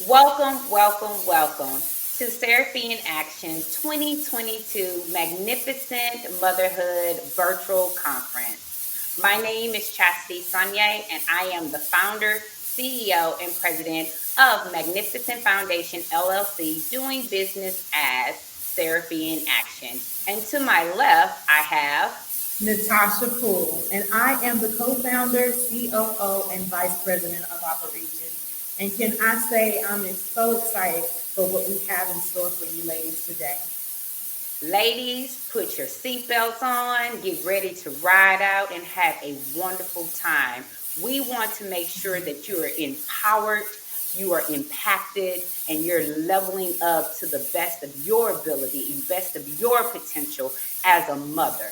Welcome to Seraphi in Action 2022 Magnificent Motherhood Virtual Conference. My name is Chastity Sanye, and I am the founder, CEO, and president of Magnificent Foundation LLC, doing business as Seraphi in Action. And to my left, I have Natasha Poole, and I am the co-founder, COO, and vice president of operations. And can I say I'm so excited for what we have in store for you ladies today. Ladies, put your seatbelts on, get ready to ride out and have a wonderful time. We want to make sure that you are empowered, you are impacted, and you're leveling up to the best of your ability and best of your potential as a mother.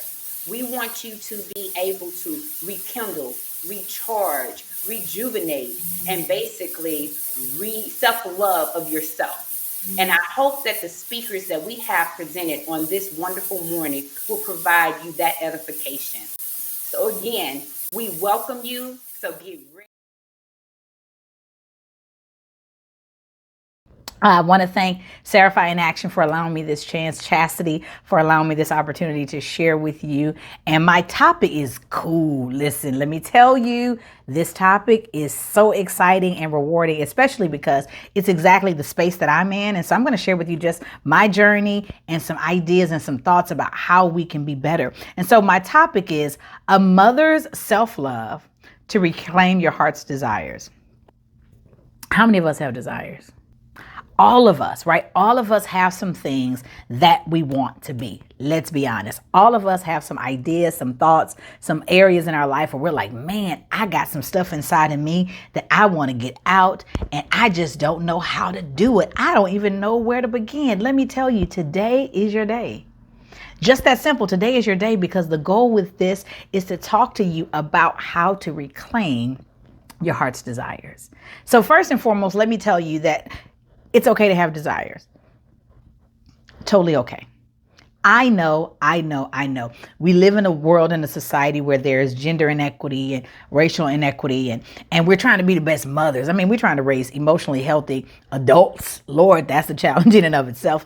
We want you to be able to rekindle, recharge, rejuvenate, and basically self-love of yourself. And I hope that the speakers that we have presented on this wonderful morning will provide you that edification. So again, we welcome you. So get ready. I want to thank Seraphi in Action for allowing me this chance, Chastity for allowing me this opportunity to share with you. And my topic is cool. Listen, let me tell you, this topic is so exciting and rewarding, especially because it's exactly the space that I'm in. And so I'm going to share with you just my journey and some ideas and some thoughts about how we can be better. And so my topic is a mother's self-love to reclaim your heart's desires. How many of us have desires? All of us, right? All of us have some things that we want to be. Let's be honest. All of us have some ideas, some thoughts, some areas in our life where we're like, man, I got some stuff inside of me that I want to get out and I just don't know how to do it. I don't even know where to begin. Let me tell you, today is your day. Just that simple. Today is your day, because the goal with this is to talk to you about how to reclaim your heart's desires. So first and foremost, let me tell you that it's okay to have desires. Totally okay. I know. We live in a world, in a society where there's gender inequity and racial inequity, and we're trying to be the best mothers. I mean, we're trying to raise emotionally healthy adults. Lord, that's a challenge in and of itself.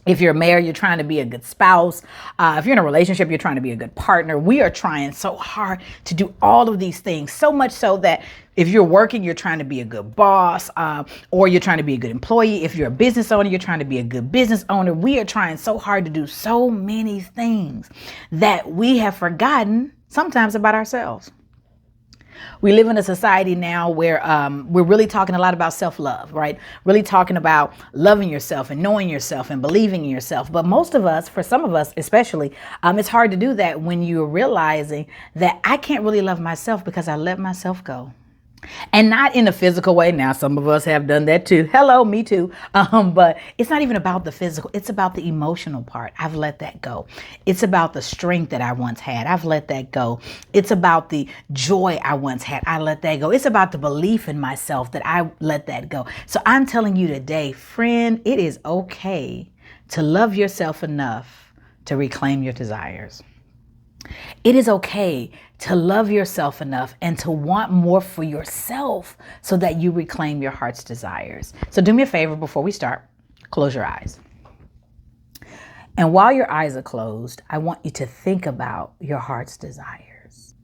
If you're married, you're trying to be a good spouse. If you're in a relationship, you're trying to be a good partner. We are trying so hard to do all of these things, so much so that if you're working, you're trying to be a good boss, or you're trying to be a good employee. If you're a business owner, you're trying to be a good business owner. We are trying so hard to do so many things that we have forgotten sometimes about ourselves. We live in a society now where we're really talking a lot about self-love, right? Really talking about loving yourself and knowing yourself and believing in yourself. But most of us, for some of us especially, it's hard to do that when you're realizing that I can't really love myself because I let myself go. And not in a physical way. Now, some of us have done that too. Hello, me too. But it's not even about the physical. It's about the emotional part. I've let that go. It's about the strength that I once had. I've let that go. It's about the joy I once had. I let that go. It's about the belief in myself that I let that go. So I'm telling you today, friend, it is okay to love yourself enough to reclaim your desires. It is okay to love yourself enough and to want more for yourself so that you reclaim your heart's desires. So do me a favor before we start. Close your eyes. And while your eyes are closed, I want you to think about your heart's desires.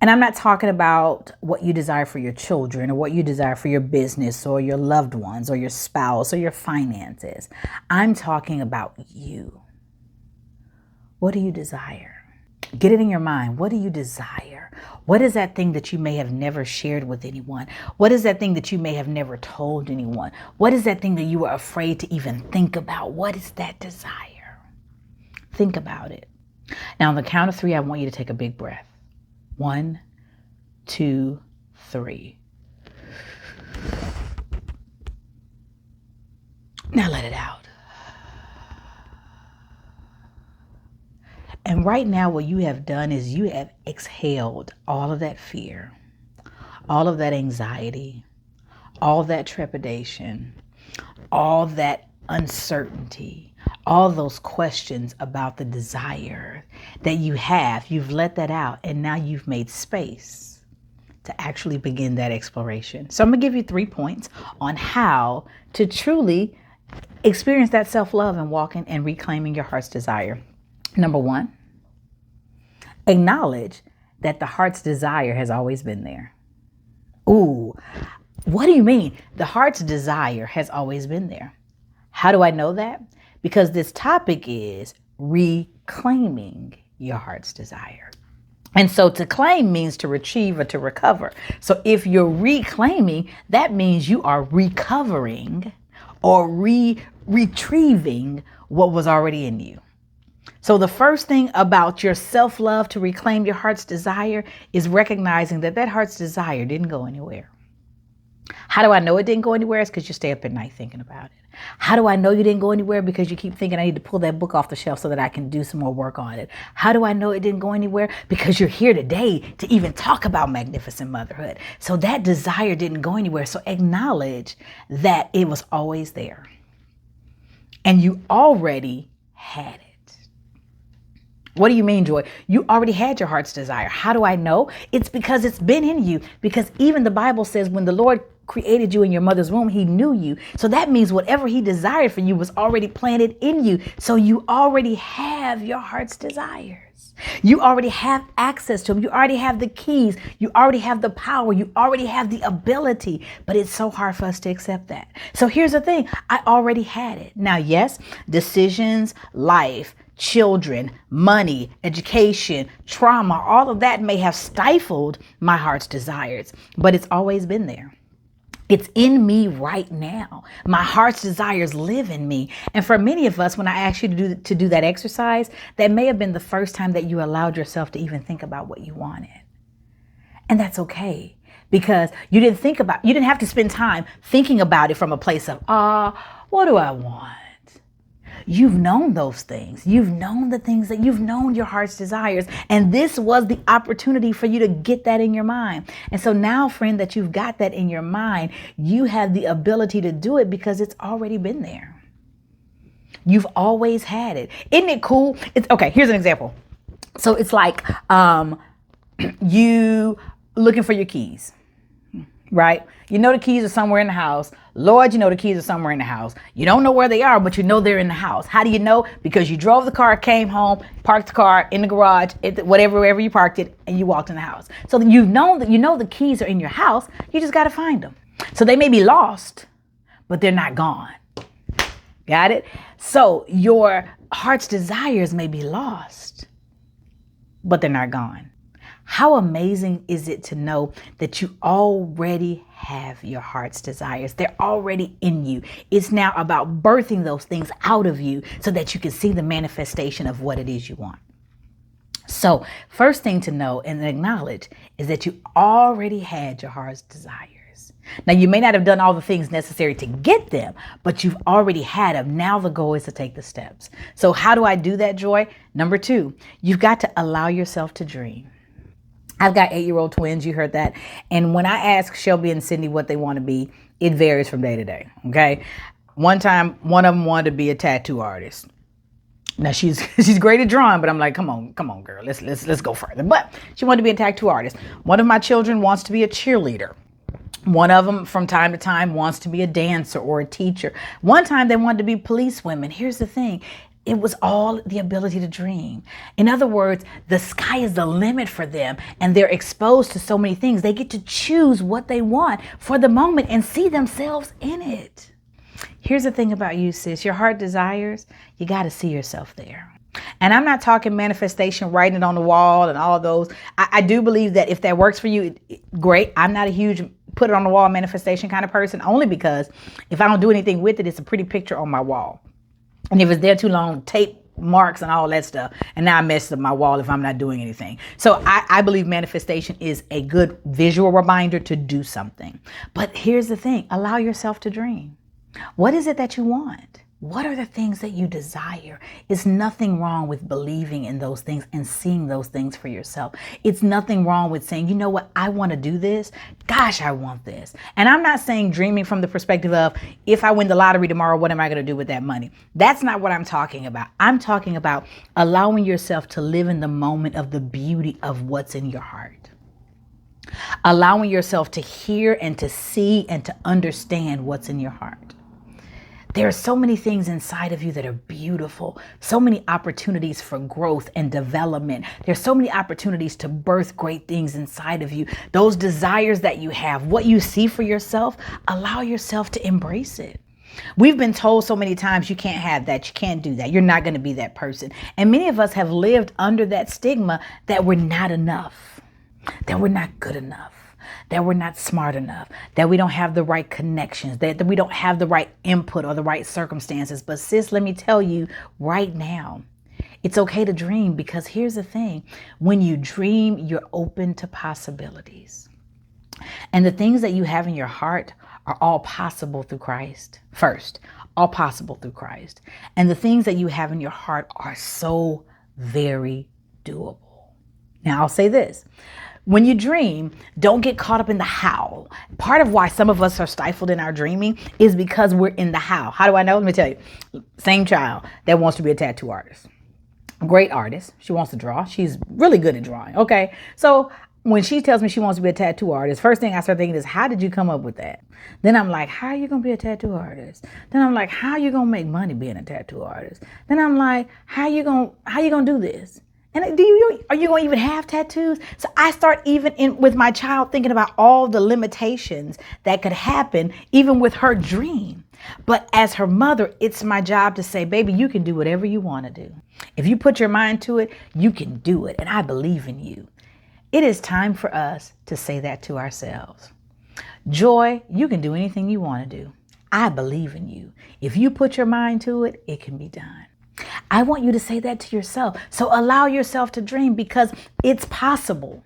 And I'm not talking about what you desire for your children or what you desire for your business or your loved ones or your spouse or your finances. I'm talking about you. What do you desire? Get it in your mind. What do you desire? What is that thing that you may have never shared with anyone? What is that thing that you may have never told anyone? What is that thing that you were afraid to even think about? What is that desire? Think about it. Now, on the count of 3, I want you to take a big breath. 1, 2, 3. Now let it out. And right now, what you have done is you have exhaled all of that fear, all of that anxiety, all that trepidation, all that uncertainty, all those questions about the desire that you have. You've let that out, and now you've made space to actually begin that exploration. So I'm going to give you 3 points on how to truly experience that self-love and walking and reclaiming your heart's desire. Number 1, acknowledge that the heart's desire has always been there. Ooh, what do you mean? The heart's desire has always been there. How do I know that? Because this topic is reclaiming your heartt's desire. And so to claim means to retrieve or to recover. So if you're reclaiming, that means you are recovering or retrieving what was already in you. So the first thing about your self-love to reclaim your heart's desire is recognizing that that heart's desire didn't go anywhere. How do I know it didn't go anywhere? It's because you stay up at night thinking about it. How do I know you didn't go anywhere? Because you keep thinking I need to pull that book off the shelf so that I can do some more work on it. How do I know it didn't go anywhere? Because you're here today to even talk about Magnificent Motherhood. So that desire didn't go anywhere. So acknowledge that it was always there. And you already had it. What do you mean, Joy? You already had your heart's desire. How do I know? It's because it's been in you. Because even the Bible says when the Lord created you in your mother's womb, he knew you. So that means whatever he desired for you was already planted in you. So you already have your heart's desires. You already have access to them. You already have the keys. You already have the power. You already have the ability. But it's so hard for us to accept that. So here's the thing. I already had it. Now, yes, decisions, life, children, money, education, trauma, all of that may have stifled my heart's desires, but it's always been there. It's in me right now. My heart's desires live in me. And for many of us, when I asked you to do that exercise, that may have been the first time that you allowed yourself to even think about what you wanted. And that's okay, because you didn't have to spend time thinking about it from a place of, what do I want? You've known those things. You've known the things that you've known your heart's desires. And this was the opportunity for you to get that in your mind. And so now, friend, that you've got that in your mind, you have the ability to do it because it's already been there. You've always had it. Isn't it cool? It's okay. Here's an example. So it's like you looking for your keys, right? You know the keys are somewhere in the house. Lord, you know the keys are somewhere in the house. You don't know where they are, but you know they're in the house. How do you know? Because you drove the car, came home, parked the car in the garage, wherever you parked it, and you walked in the house. So you know the keys are in your house. You just got to find them. So they may be lost, but they're not gone. Got it? So your heart's desires may be lost, but they're not gone. How amazing is it to know that you already have your heart's desires? They're already in you. It's now about birthing those things out of you so that you can see the manifestation of what it is you want. So first thing to know and acknowledge is that you already had your heart's desires. Now, you may not have done all the things necessary to get them, but you've already had them. Now the goal is to take the steps. So how do I do that, Joy? Number 2, you've got to allow yourself to dream. I've got 8-year-old twins. You heard that. And when I ask Shelby and Cindy what they want to be, it varies from day to day. Okay. One time, one of them wanted to be a tattoo artist. Now she's great at drawing, but I'm like, come on, girl. Let's go further. But she wanted to be a tattoo artist. One of my children wants to be a cheerleader. One of them from time to time wants to be a dancer or a teacher. One time they wanted to be policewomen. Here's the thing. It was all the ability to dream. In other words, the sky is the limit for them, and they're exposed to so many things. They get to choose what they want for the moment and see themselves in it. Here's the thing about you, sis. Your heart desires, you got to see yourself there. And I'm not talking manifestation, writing it on the wall and all of those. I do believe that if that works for you, great. I'm not a huge put it on the wall manifestation kind of person, only because if I don't do anything with it, it's a pretty picture on my wall. And if it's there too long, tape marks and all that stuff. And now I messed up my wall if I'm not doing anything. So I believe manifestation is a good visual reminder to do something. But here's the thing. Allow yourself to dream. What is it that you want? What are the things that you desire? It's nothing wrong with believing in those things and seeing those things for yourself. It's nothing wrong with saying, you know what, I want to do this. Gosh, I want this. And I'm not saying dreaming from the perspective of, if I win the lottery tomorrow, what am I going to do with that money? That's not what I'm talking about. I'm talking about allowing yourself to live in the moment of the beauty of what's in your heart. allowing yourself to hear and to see and to understand what's in your heart. There are so many things inside of you that are beautiful, so many opportunities for growth and development. There's so many opportunities to birth great things inside of you. Those desires that you have, what you see for yourself, allow yourself to embrace it. We've been told so many times you can't have that, you can't do that, you're not going to be that person. And many of us have lived under that stigma that we're not enough, that we're not good enough, that we're not smart enough, that we don't have the right connections, that we don't have the right input or the right circumstances. But sis, let me tell you right now, it's okay to dream, because here's the thing. When you dream, you're open to possibilities. And the things that you have in your heart are all possible through Christ. First, all possible through Christ. And the things that you have in your heart are so very doable. Now, I'll say this. When you dream, don't get caught up in the how. Part of why some of us are stifled in our dreaming is because we're in the how. How do I know? Let me tell you. Same child that wants to be a tattoo artist. Great artist. She wants to draw. She's really good at drawing. Okay. So when she tells me she wants to be a tattoo artist, first thing I start thinking is, how did you come up with that? Then I'm like, how are you going to be a tattoo artist? Then I'm like, how are you going to make money being a tattoo artist? Then I'm like, how are you going to do this? And are you going to even have tattoos? So I start even with my child thinking about all the limitations that could happen even with her dream. But as her mother, it's my job to say, baby, you can do whatever you want to do. If you put your mind to it, you can do it. And I believe in you. It is time for us to say that to ourselves. Joy, you can do anything you want to do. I believe in you. If you put your mind to it, it can be done. I want you to say that to yourself. So allow yourself to dream, because it's possible.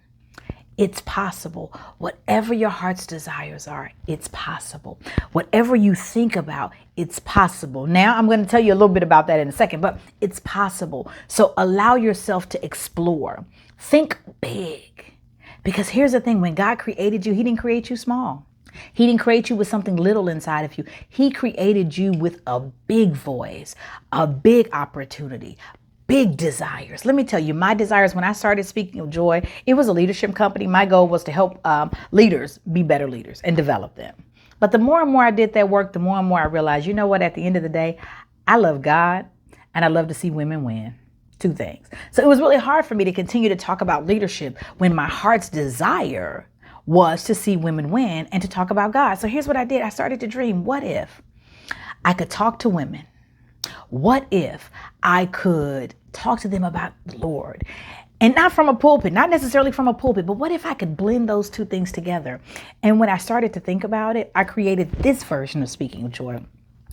It's possible. Whatever your heart's desires are, it's possible. Whatever you think about, it's possible. Now, I'm going to tell you a little bit about that in a second, but it's possible. So allow yourself to explore. Think big. Because here's the thing. When God created you, he didn't create you small. He didn't create you with something little inside of you. He created you with a big voice, a big opportunity, big desires. Let me tell you, my desires when I started Speaking of Joy, it was a leadership company. My goal was to help leaders be better leaders and develop them. But the more and more I did that work, the more and more I realized, you know what, at the end of the day, I love God and I love to see women win. Two things. So it was really hard for me to continue to talk about leadership when my heart's desire was to see women win and to talk about God. So here's what I did. I started to dream, what if I could talk to women? What if I could talk to them about the Lord? And not from a pulpit, not necessarily from a pulpit, but what if I could blend those two things together? And when I started to think about it, I created this version of Speaking of Joy,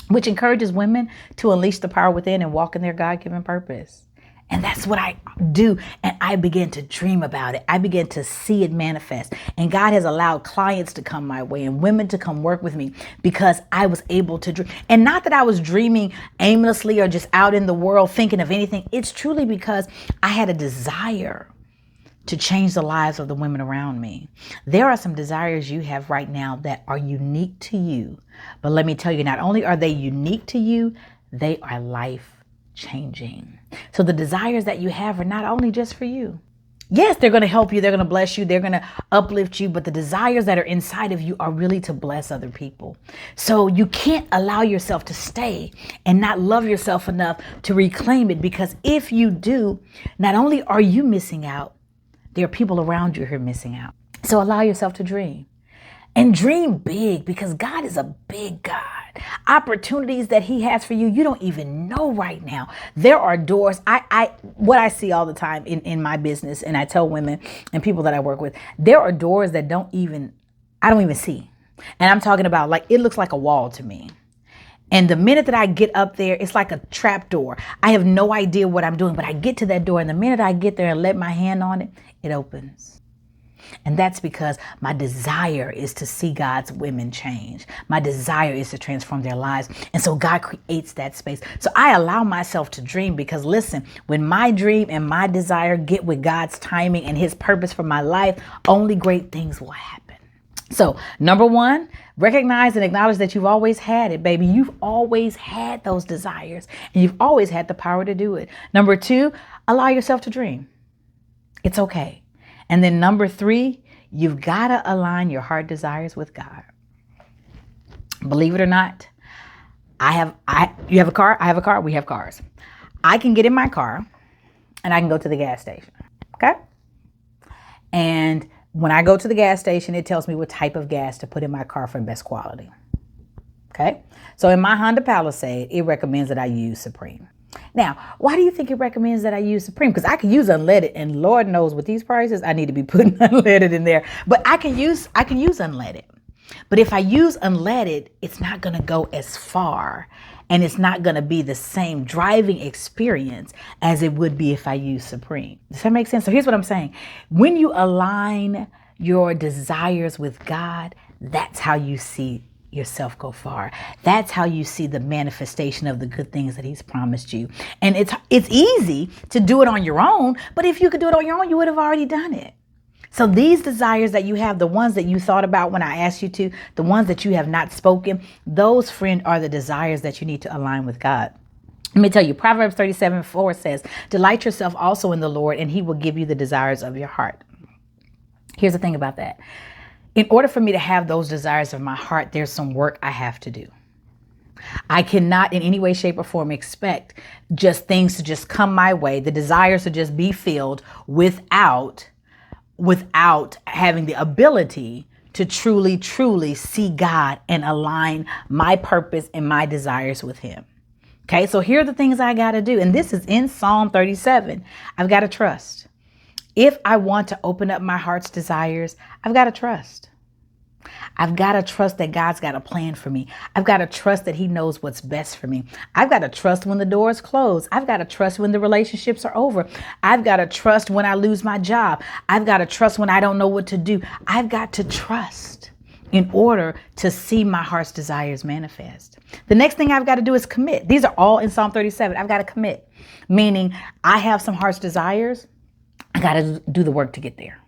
which encourages women to unleash the power within and walk in their God-given purpose. And that's what I do. And I began to dream about it. I began to see it manifest. And God has allowed clients to come my way and women to come work with me because I was able to dream. And not that I was dreaming aimlessly or just out in the world thinking of anything. It's truly because I had a desire to change the lives of the women around me. There are some desires you have right now that are unique to you. But let me tell you, not only are they unique to you, they are life changing. So the desires that you have are not only just for you. Yes, they're going to help you. They're going to bless you. They're going to uplift you. But the desires that are inside of you are really to bless other people. So you can't allow yourself to stay and not love yourself enough to reclaim it. Because if you do, not only are you missing out, there are people around you who are missing out. So allow yourself to dream. And dream big, because God is a big God. Opportunities that he has for you, you don't even know right now. There are doors. What I see all the time in my business, and I tell women and people that I work with, there are doors that I don't even see. And I'm talking about, like, it looks like a wall to me. And the minute that I get up there, it's like a trap door. I have no idea what I'm doing, but I get to that door, and the minute I get there and let my hand on it, it opens. And that's because my desire is to see God's women change. My desire is to transform their lives. And so God creates that space. So I allow myself to dream because, listen, when my dream and my desire get with God's timing and his purpose for my life, only great things will happen. So number one, recognize and acknowledge that you've always had it, baby. You've always had those desires and you've always had the power to do it. Number two, allow yourself to dream. It's okay. And then number three, You've got to align your heart desires with God. Believe it or not, you have a car, I have a car, we have cars. I can get in my car and I can go to the gas station. Okay? And when I go to the gas station, it tells me what type of gas to put in my car for best quality. Okay? So in my Honda Palisade, it recommends that I use Supreme. Now, why do you think it recommends that I use Supreme? Because I can use unleaded, and Lord knows with these prices, I need to be putting unleaded in there. But I can use unleaded. But if I use unleaded, it's not going to go as far, and it's not going to be the same driving experience as it would be if I use Supreme. Does that make sense? So here's what I'm saying. When you align your desires with God, that's how you see yourself go far. That's how you see the manifestation of the good things that he's promised you. And it's easy to do it on your own, but if you could do it on your own, you would have already done it. So these desires that you have, the ones that you thought about when I asked you to, the ones that you have not spoken, those, friend, are the desires that you need to align with God. Let me tell you, Proverbs 37:4 says, delight yourself also in the Lord, and he will give you the desires of your heart. Here's the thing about that. In order for me to have those desires of my heart, there's some work I have to do. I cannot in any way, shape, or form expect just things to just come my way, the desires to just be filled without having the ability to truly see God and align my purpose and my desires with him. Okay, so here are the things I got to do. And this is in Psalm 37. I've got to trust. If I want to open up my heart's desires, I've got to trust. I've got to trust that God's got a plan for me. I've got to trust that he knows what's best for me. I've got to trust when the doors close. I've got to trust when the relationships are over. I've got to trust when I lose my job. I've got to trust when I don't know what to do. I've got to trust in order to see my heart's desires manifest. The next thing I've got to do is commit. These are all in Psalm 37. I've got to commit, meaning I have some heart's desires. I got to do the work to get there.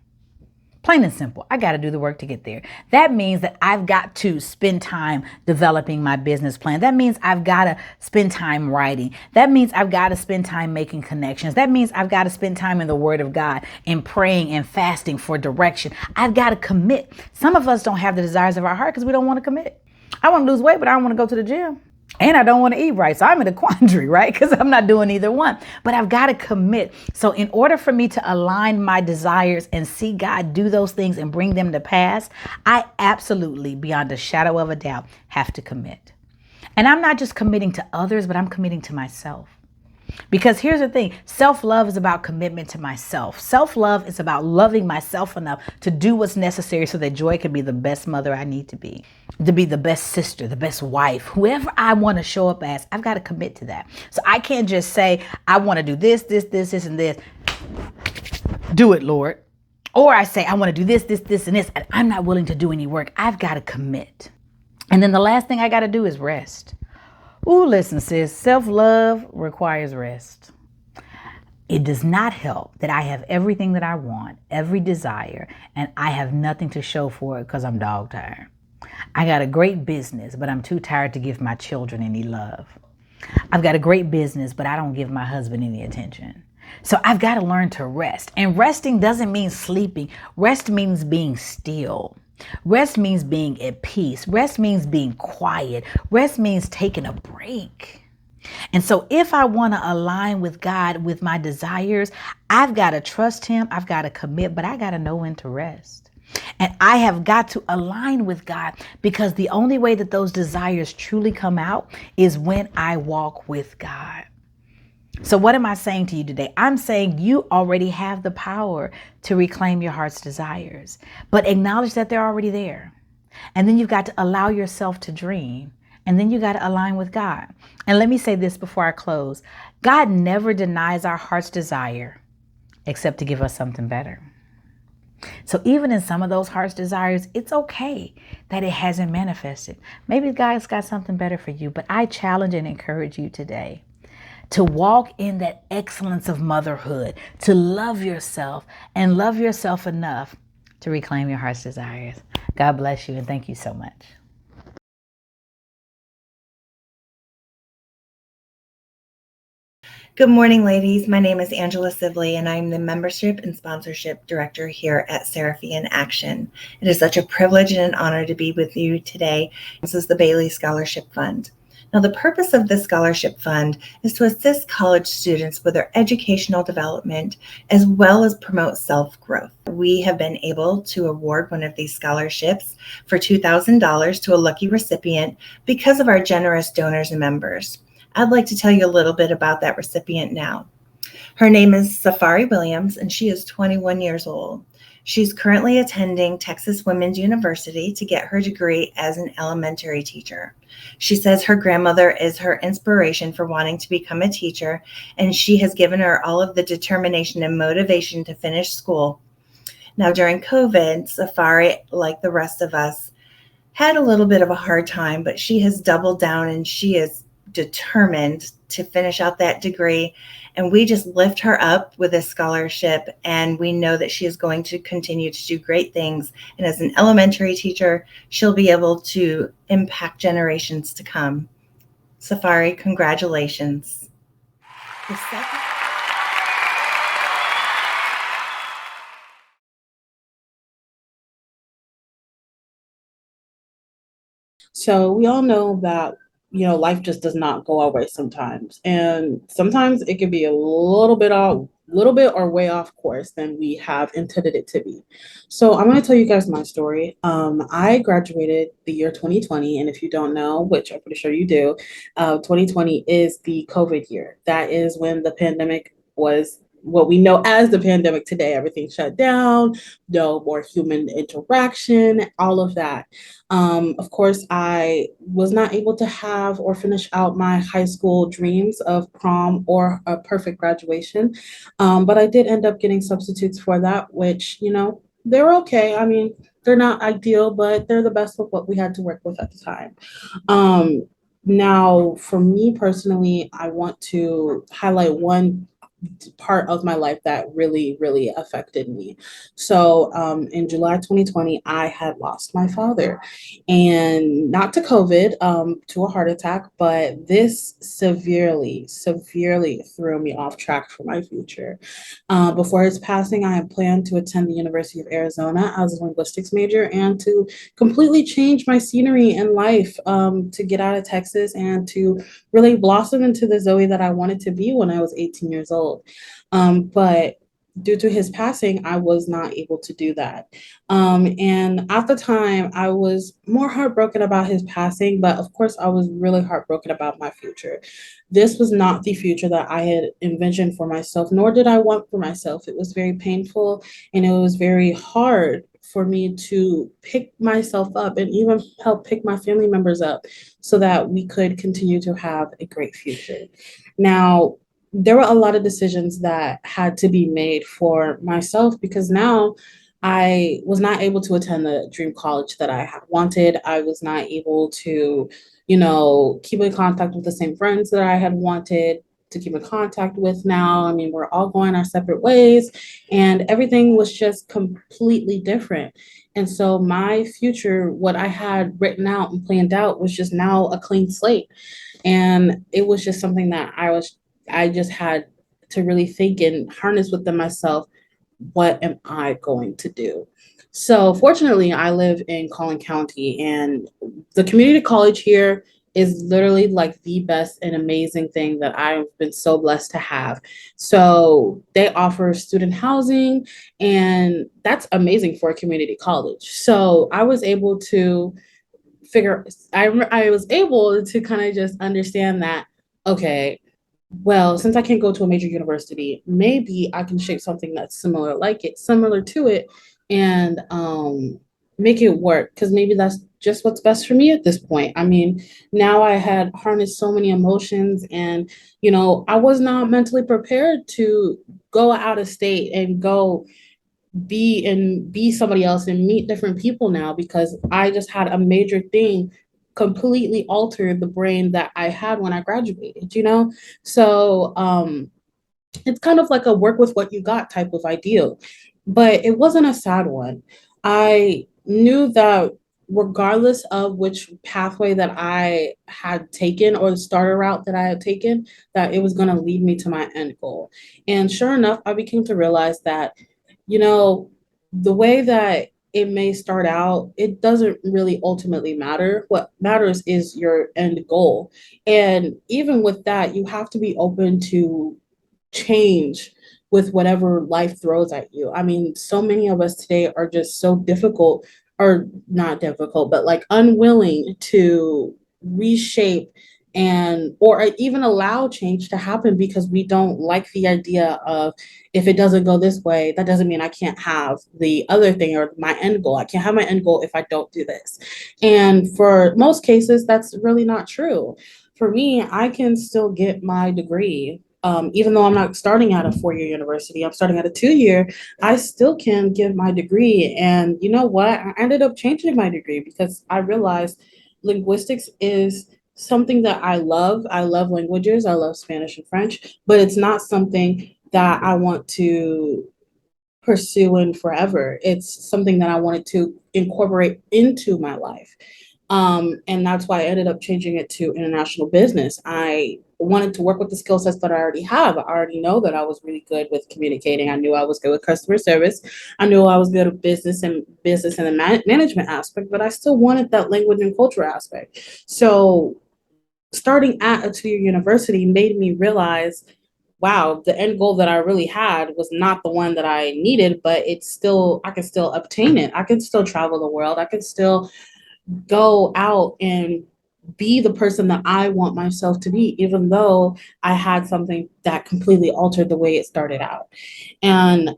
Plain and simple. I got to do the work to get there. That means that I've got to spend time developing my business plan. That means I've got to spend time writing. That means I've got to spend time making connections. That means I've got to spend time in the Word of God and praying and fasting for direction. I've got to commit. Some of us don't have the desires of our heart because we don't want to commit. I want to lose weight, but I don't want to go to the gym. And I don't want to eat right. So I'm in a quandary, right? Because I'm not doing either one. But I've got to commit. So in order for me to align my desires and see God do those things and bring them to pass, I absolutely, beyond a shadow of a doubt, have to commit. And I'm not just committing to others, but I'm committing to myself. Because here's the thing, self-love is about commitment to myself. Self-love is about loving myself enough to do what's necessary so that Joy can be the best mother I need to be the best sister, the best wife, whoever I want to show up as. I've got to commit to that. So I can't just say, I want to do this, and this. Do it, Lord. Or I say, I want to do this, and this, and I'm not willing to do any work. I've got to commit. And then the last thing I got to do is rest. Ooh, listen, sis, self-love requires rest. It does not help that I have everything that I want, every desire, and I have nothing to show for it because I'm dog tired. I got a great business, but I'm too tired to give my children any love. I've got a great business, but I don't give my husband any attention. So I've got to learn to rest. And resting doesn't mean sleeping. Rest means being still. Rest means being at peace. Rest means being quiet. Rest means taking a break. And so if I want to align with God, with my desires, I've got to trust him. I've got to commit, but I got to know when to rest. And I have got to align with God, because the only way that those desires truly come out is when I walk with God. So what am I saying to you today? I'm saying you already have the power to reclaim your heart's desires, but acknowledge that they're already there. And then you've got to allow yourself to dream. And then you got to align with God. And let me say this before I close. God never denies our heart's desire except to give us something better. So even in some of those heart's desires, it's okay that it hasn't manifested. Maybe God's got something better for you, but I challenge and encourage you today to walk in that excellence of motherhood, to love yourself and love yourself enough to reclaim your heart's desires. God bless you, and thank you so much. Good morning, ladies. My name is Angela Sibley, and I'm the Membership and Sponsorship Director here at Seraphi in Action. It is such a privilege and an honor to be with you today. This is the Bailey Scholarship Fund. Now, the purpose of this scholarship fund is to assist college students with their educational development as well as promote self-growth. We have been able to award one of these scholarships for $2,000 to a lucky recipient because of our generous donors and members. I'd like to tell you a little bit about that recipient now. Her name is Safari Williams, and she is 21 years old. She's currently attending Texas Women's University to get her degree as an elementary teacher. She says her grandmother is her inspiration for wanting to become a teacher, and she has given her all of the determination and motivation to finish school. Now, during COVID, Safari, like the rest of us, had a little bit of a hard time, but she has doubled down and she is determined to finish out that degree. And we just lift her up with a scholarship, and we know that she is going to continue to do great things. And as an elementary teacher, she'll be able to impact generations to come. Safari, congratulations. The second So we all know that, life just does not go our way sometimes. And sometimes it can be little bit or way off course than we have intended it to be. So I'm going to tell you guys my story. I graduated the year 2020, and if you don't know, which I'm pretty sure you do, 2020 is the COVID year. That is when the pandemic was what we know as the pandemic today. Everything shut down, no more human interaction, all of that. Of course, I was not able to have or finish out my high school dreams of prom or a perfect graduation. But I did end up getting substitutes for that, which, they're okay. I mean, they're not ideal, but they're the best of what we had to work with at the time. Um, Now, for me personally, I want to highlight one part of my life that really, really affected me. So, in July 2020, I had lost my father, and not to COVID, to a heart attack, but this severely, severely threw me off track for my future. Before his passing, I had planned to attend the University of Arizona as a linguistics major and to completely change my scenery in life, to get out of Texas and to really blossom into the Zoe that I wanted to be when I was 18 years old. But due to his passing, I was not able to do that. And at the time, I was more heartbroken about his passing, but of course, I was really heartbroken about my future. This was not the future that I had envisioned for myself, nor did I want for myself. It was very painful and it was very hard for me to pick myself up and even help pick my family members up so that we could continue to have a great future. Now, there were a lot of decisions that had to be made for myself because now I was not able to attend the dream college that I had wanted. I was not able to, keep in contact with the same friends that I had wanted to keep in contact with now. I mean, we're all going our separate ways and everything was just completely different. And so my future, what I had written out and planned out was just now a clean slate. And it was just something that I just had to really think and harness within myself, what am I going to do? So fortunately, I live in Collin County, and the community college here is literally like the best and amazing thing that I've been so blessed to have. So they offer student housing, and that's amazing for a community college. So I was able to I was able to kind of just understand that, okay, well, since I can't go to a major university, maybe I can shape something that's similar to it, and make it work. Because maybe that's just what's best for me at this point. I mean, now I had harnessed so many emotions, and I was not mentally prepared to go out of state and go be somebody else and meet different people now because I just had a major thing completely alter the brain that I had when I graduated. So it's kind of like a work with what you got type of ideal, but it wasn't a sad one. I knew that regardless of which pathway that I had taken or the starter route that I had taken, that it was going to lead me to my end goal. And sure enough, I became to realize that, you know, the way that it may start out, it doesn't really ultimately matter. What matters is your end goal. And even with that, you have to be open to change with whatever life throws at you. I mean, so many of us today are just so difficult, or not difficult, but like unwilling to reshape and or even allow change to happen because we don't like the idea of, if it doesn't go this way, that doesn't mean I can't have the other thing or my end goal. I can't have my end goal if I don't do this. And for most cases, that's really not true. For me, I can still get my degree. Even though I'm not starting at a 4-year university, I'm starting at a 2-year, I still can get my degree. And you know what? I ended up changing my degree because I realized linguistics is something that I love. I love languages. I love Spanish and French, but it's not something that I want to pursue in forever. It's something that I wanted to incorporate into my life. And that's why I ended up changing it to international business. I wanted to work with the skill sets that I already have. I already know that I was really good with communicating. I knew I was good with customer service. I knew I was good at business and the management aspect, but I still wanted that language and culture aspect. So starting at a 2-year university made me realize, wow, the end goal that I really had was not the one that I needed, but I can still obtain it. I can still travel the world. I can still go out and be the person that I want myself to be, even though I had something that completely altered the way it started out. And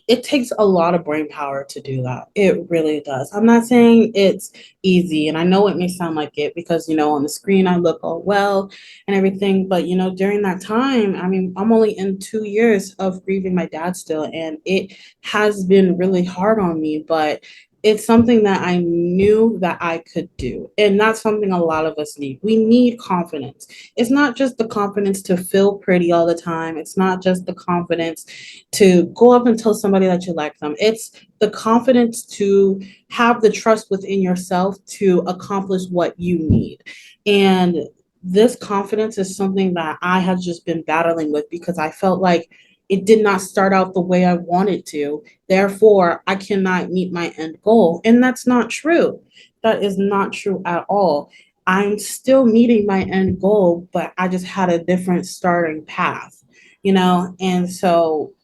it takes a lot of brain power to do that. It really does. I'm not saying it's easy, and I know it may sound like it because, on the screen I look all well and everything, but during that time, I mean, I'm only in 2 years of grieving my dad still, and it has been really hard on me, but it's something that I knew that I could do. And that's something a lot of us need. We need confidence. It's not just the confidence to feel pretty all the time. It's not just the confidence to go up and tell somebody that you like them. It's the confidence to have the trust within yourself to accomplish what you need. And this confidence is something that I have just been battling with because I felt like it did not start out the way I wanted to. Therefore, I cannot meet my end goal. And that's not true. That is not true at all. I'm still meeting my end goal, but I just had a different starting path, And so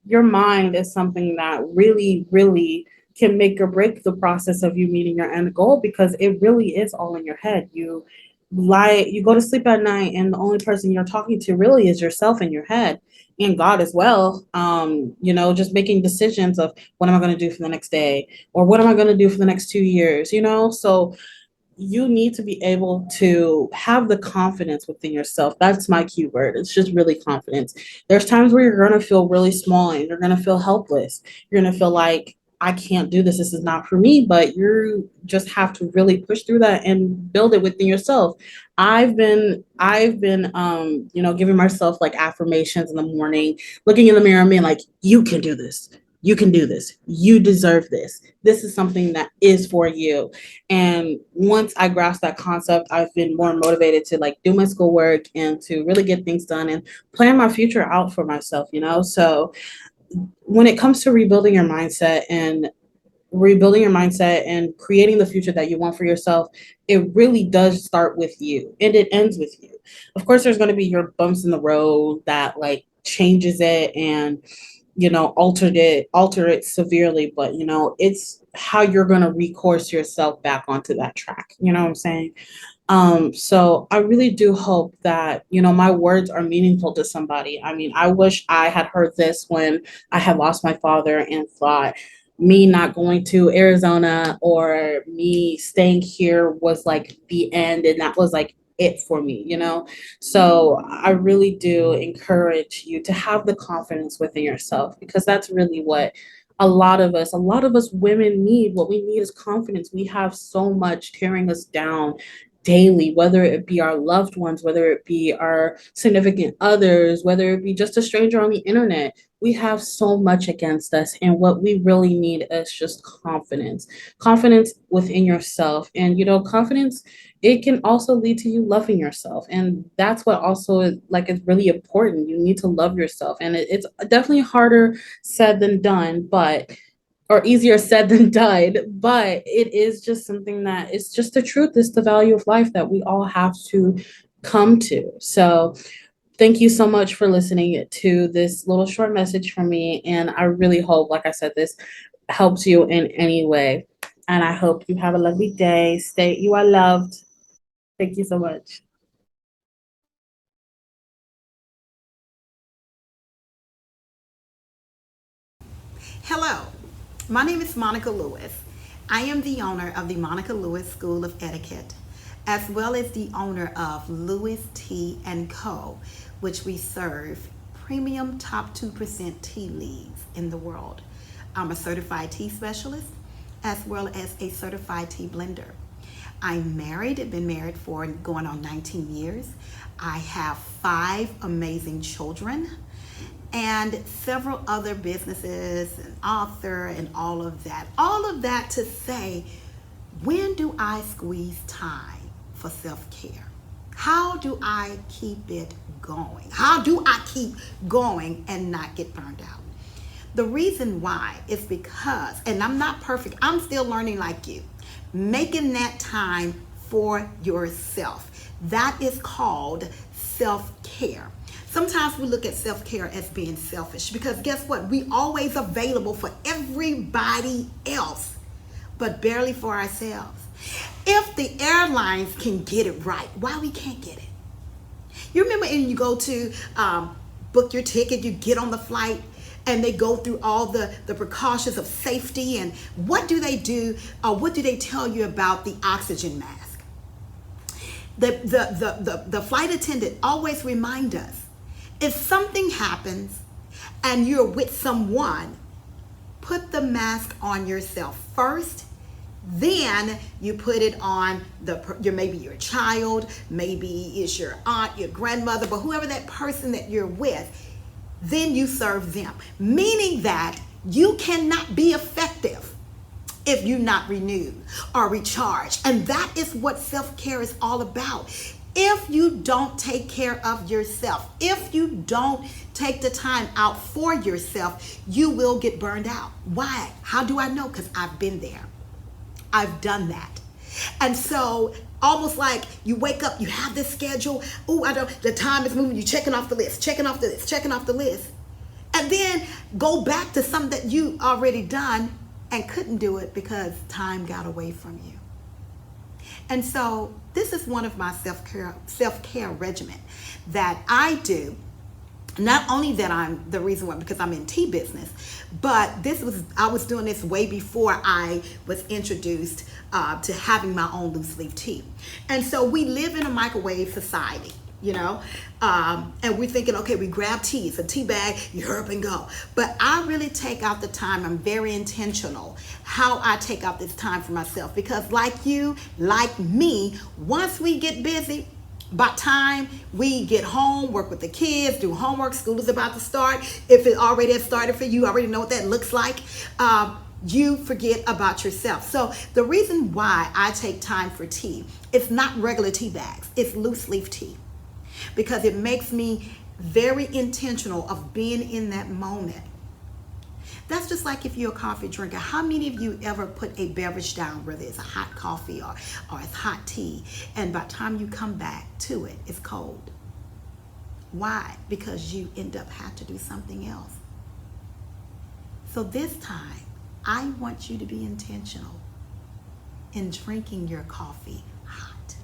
your mind is something that really, really can make or break the process of you meeting your end goal because it really is all in your head. You go to sleep at night and the only person you're talking to really is yourself in your head and God as well. Just making decisions of what am I going to do for the next day or what am I going to do for the next 2 years, So you need to be able to have the confidence within yourself. That's my key word. It's just really confidence. There's times where you're going to feel really small and you're going to feel helpless. You're going to feel like, I can't do this. This is not for me, but you just have to really push through that and build it within yourself. I've been giving myself like affirmations in the morning, looking in the mirror and being like, you can do this. You can do this. You deserve this. This is something that is for you. And once I grasped that concept, I've been more motivated to like do my schoolwork and to really get things done and plan my future out for myself. So when it comes to rebuilding your mindset and creating the future that you want for yourself, it really does start with you and it ends with you. Of course, there's going to be your bumps in the road that like changes it and alter it severely, but it's how you're going to recourse yourself back onto that track. You know what I'm saying? So I really do hope that, my words are meaningful to somebody. I mean, I wish I had heard this when I had lost my father and thought me not going to Arizona or me staying here was like the end and that was like it for me. So I really do encourage you to have the confidence within yourself because that's really what a lot of us women need. What we need is confidence. We have so much tearing us down daily, whether it be our loved ones, whether it be our significant others, whether it be just a stranger on the internet. We have so much against us. And what we really need is just confidence within yourself. And, confidence, it can also lead to you loving yourself. And that's what also is really important. You need to love yourself. And it's definitely harder said than done, or easier said than done, but it is just something that is just the truth. It's the value of life that we all have to come to. So thank you so much for listening to this little short message from me. And I really hope, like I said, this helps you in any way. And I hope you have a lovely day. You are loved. Thank you so much. Hello, my name is Monica Lewis. I am the owner of the Monica Lewis School of Etiquette, as well as the owner of Lewis Tea & Co., which we serve premium top 2% tea leads in the world. I'm a certified tea specialist, as well as a certified tea blender. I'm married, I've been married for going on 19 years. I have 5 amazing children and several other businesses, an author, and all of that. All of that to say, when do I squeeze time for self-care? How do I keep it going? How do I keep going and not get burned out? The reason why is because, and I'm not perfect, I'm still learning like you, making that time for yourself. That is called self-care. Sometimes we look at self-care as being selfish because guess what? We always available for everybody else, but barely for ourselves. If the airlines can get it right, why we can't get it? You remember when you go to book your ticket, you get on the flight, and they go through all the precautions of safety, and what do they do? What do they tell you about the oxygen mask? The flight attendant always remind us, if something happens and you're with someone, put the mask on yourself first, then you put it on maybe your child, maybe it's your aunt, your grandmother, but whoever that person that you're with, then you serve them. Meaning that you cannot be effective if you're not renewed or recharged. And that is what self-care is all about. If you don't take care of yourself, if you don't take the time out for yourself, you will get burned out. Why? How do I know? Because I've been there. I've done that. And so almost like you wake up, you have this schedule. Oh, the time is moving. You're checking off the list, checking off the list, checking off the list. And then go back to something that you already done and couldn't do it because time got away from you. And so this is one of my self-care regimen that I do. Not only that I'm the reason why, because I'm in tea business, but I was doing this way before I was introduced to having my own loose leaf tea. And so we live in a microwave society, and we're thinking, okay, we grab tea, it's a tea bag, you hurry up and go. But I really take out the time. I'm very intentional how I take out this time for myself, because like you, like me, once we get busy, by time we get home, work with the kids, do homework, school is about to start. If it already has started for you, already know what that looks like. You forget about yourself. So the reason why I take time for tea, it's not regular tea bags, it's loose leaf tea, because it makes me very intentional of being in that moment. That's just like if you're a coffee drinker. How many of you ever put a beverage down, whether it's a hot coffee or it's hot tea, and by the time you come back to it, it's cold? Why? Because you end up having to do something else. So this time, I want you to be intentional in drinking your coffee hot,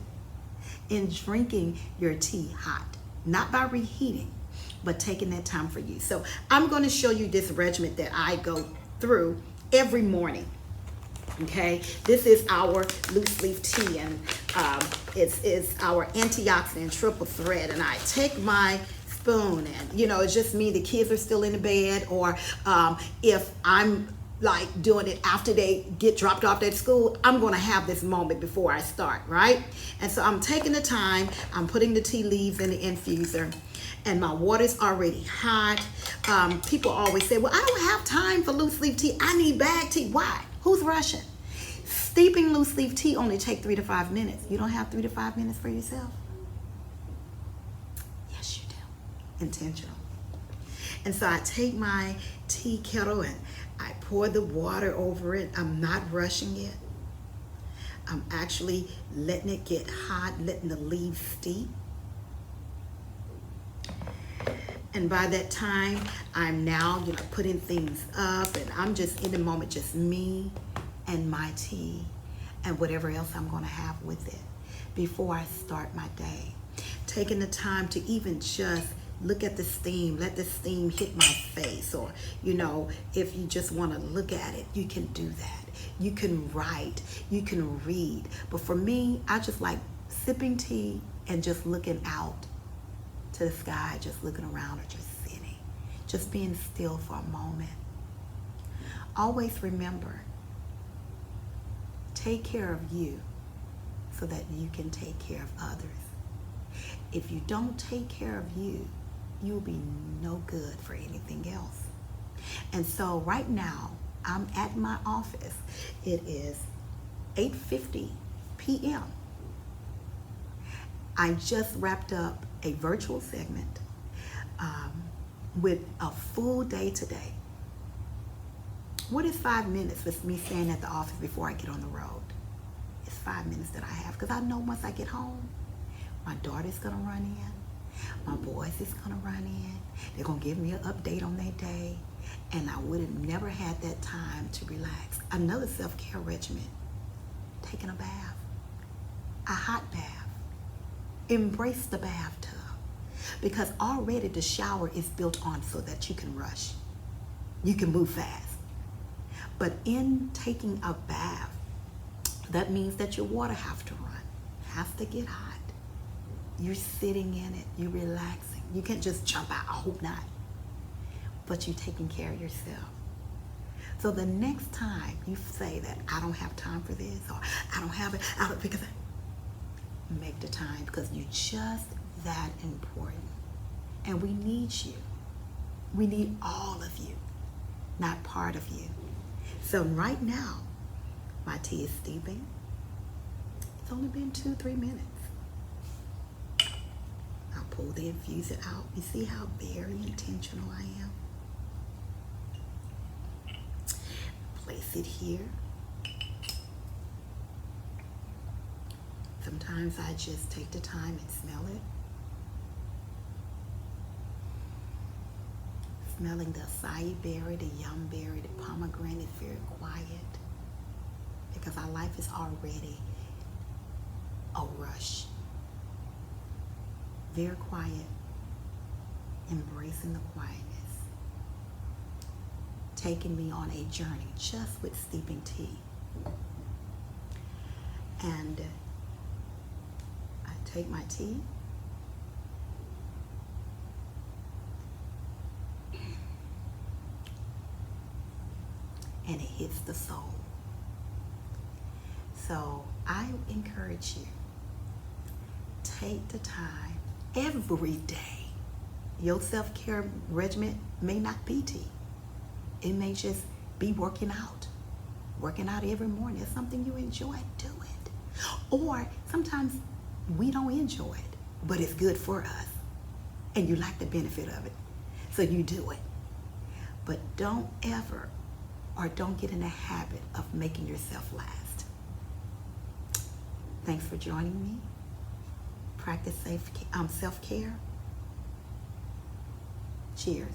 in drinking your tea hot, not by reheating, but taking that time for you. So I'm going to show you this regimen that I go through every morning. Okay, this is our loose leaf tea, and it's our antioxidant triple thread. And I take my spoon, and it's just me. The kids are still in the bed, or if I'm like doing it after they get dropped off at school. I'm going to have this moment before I start, right? And so I'm taking the time, I'm putting the tea leaves in the infuser, and my water's already hot. People always say, well, I don't have time for loose leaf tea. I need bag tea. Why? Who's rushing? Steeping loose leaf tea only take 3 to 5 minutes. You don't have 3 to 5 minutes for yourself? Yes, you do. Intentional. And so I take my tea kettle and I pour the water over it. I'm not rushing it. I'm actually letting it get hot, letting the leaves steep. And by that time, I'm now, putting things up, and I'm just in the moment, just me and my tea and whatever else I'm going to have with it before I start my day. Taking the time to even just look at the steam, let the steam hit my face, or, if you just want to look at it, you can do that. You can write, you can read. But for me, I just like sipping tea and just looking out to the sky, just looking around, or just sitting, just being still for a moment. Always remember, take care of you so that you can take care of others. If you don't take care of you, you'll be no good for anything else. And so right now, I'm at my office. It is 8:50 p.m. I just wrapped up a virtual segment with a full day today. What is 5 minutes with me staying at the office before I get on the road? It's 5 minutes that I have, because I know once I get home, my daughter's gonna run in, my boys is gonna run in, they're gonna give me an update on their day, and I would have never had that time to relax. Another self-care regimen, taking a bath, a hot bath. Embrace the bathtub, because already the shower is built on so that you can rush, you can move fast. But in taking a bath, that means that your water has to run, has to get hot. You're sitting in it, you're relaxing. You can't just jump out, I hope not. But you're taking care of yourself. So the next time you say that I don't have time for this, or I don't have it, because make the time, because you're just that important. And we need you. We need all of you, not part of you. So right now, my tea is steeping. It's only been 2-3 minutes. I'll pull the infuser out. You see how very intentional I am? Place it here. Sometimes I just take the time and smell it. Smelling the acai berry, the yum berry, the pomegranate, very quiet, because our life is already a rush. Very quiet, embracing the quietness, taking me on a journey just with steeping tea. And I take my tea, and it hits the soul. So I encourage you, take the time every day. Your self-care regimen may not be tea. It may just be working out. Working out every morning is something you enjoy, do it. Or sometimes we don't enjoy it, but it's good for us, and you like the benefit of it, so you do it. But don't ever, or don't get in the habit of making yourself last. Thanks for joining me. Practice self-care. Cheers.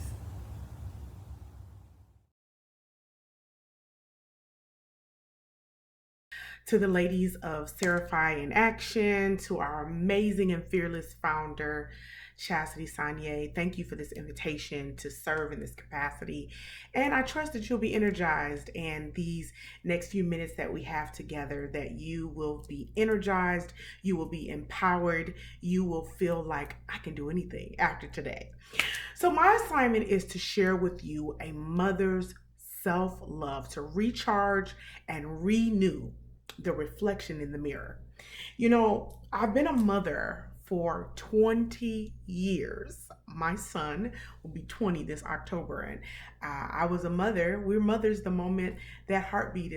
To the ladies of Seraphi in Action, to our amazing and fearless founder, Chastity Sanye, thank you for this invitation to serve in this capacity. And I trust that you'll be energized, and these next few minutes that we have together, that you will be energized, you will be empowered, you will feel like I can do anything after today. So my assignment is to share with you a mother's self-love, to recharge and renew the reflection in the mirror. You know, I've been a mother for 20 years. My son will be 20 this October, and I was a mother. We're mothers the moment that heartbeat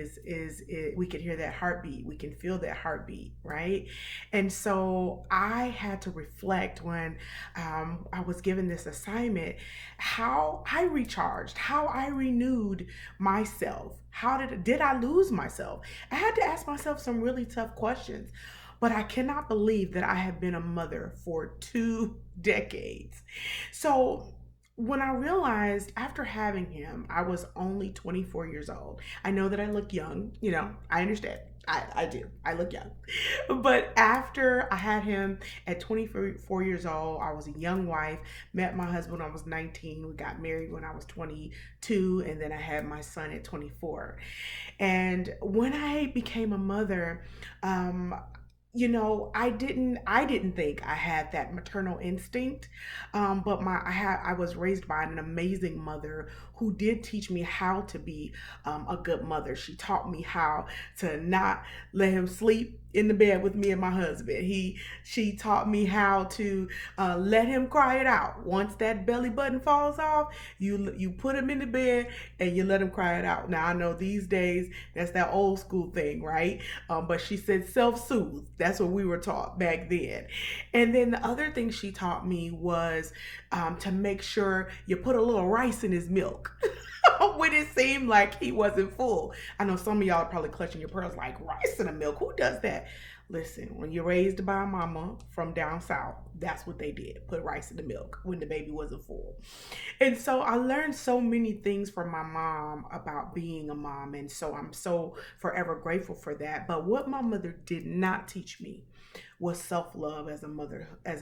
we can hear that heartbeat, we can feel that heartbeat, right? And so I had to reflect when I was given this assignment, how I recharged, how I renewed myself. How did I lose myself? I had to ask myself some really tough questions. But I cannot believe that I have been a mother for 2 decades. So when I realized after having him, I was only 24 years old. I know that I look young, I understand. I do. I look young. But after I had him at 24 years old, I was a young wife, met my husband when I was 19. We got married when I was 22, and then I had my son at 24. And when I became a mother, I didn't think I had that maternal instinct, but I was raised by an amazing mother who did teach me how to be a good mother. She taught me how to not let him sleep in the bed with me and my husband. She taught me how to let him cry it out. Once that belly button falls off, you put him in the bed and you let him cry it out. Now I know these days that's that old school thing, right? But she said self-soothe. That's what we were taught back then. And then the other thing she taught me was to make sure you put a little rice in his milk. When it seemed like he wasn't full. I know some of y'all are probably clutching your pearls like, rice in the milk, who does that? Listen, when you're raised by a mama from down south, that's what they did. Put rice in the milk when the baby wasn't full. And so I learned so many things from my mom about being a mom. And so I'm so forever grateful for that. But what my mother did not teach me was self-love as a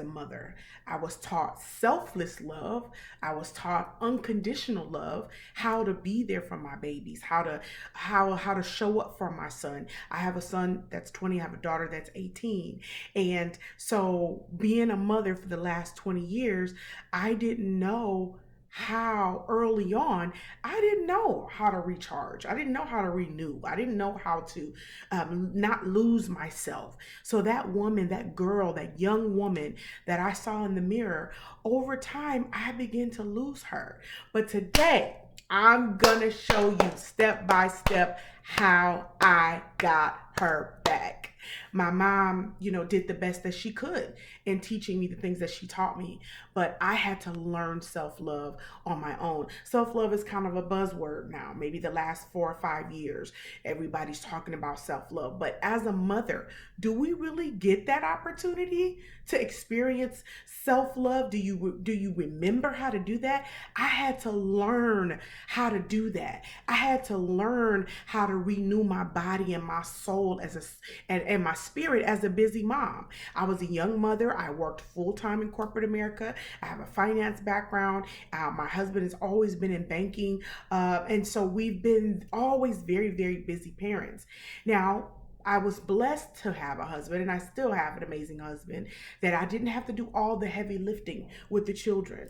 mother. I was taught selfless love. I was taught unconditional love, how to be there for my babies, how to show up for my son. I have a son that's 20, I have a daughter that's 18. And so being a mother for the last 20 years, I didn't know how early on, I didn't know how to recharge. I didn't know how to renew. I didn't know how to not lose myself. So that woman, that girl, that young woman that I saw in the mirror, over time, I began to lose her. But today, I'm gonna show you step by step how I got her back. My mom, did the best that she could in teaching me the things that she taught me, but I had to learn self-love on my own. Self-love is kind of a buzzword now. Maybe the last 4 or 5 years, everybody's talking about self-love. But as a mother, do we really get that opportunity to experience self-love? Do you remember how to do that? I had to learn how to do that. I had to learn how to renew my body and my soul and my spirit as a busy mom. I was a young mother. I worked full-time in corporate America. I have a finance background. My husband has always been in banking. And so we've been always very, very busy parents. Now, I was blessed to have a husband, and I still have an amazing husband, that I didn't have to do all the heavy lifting with the children.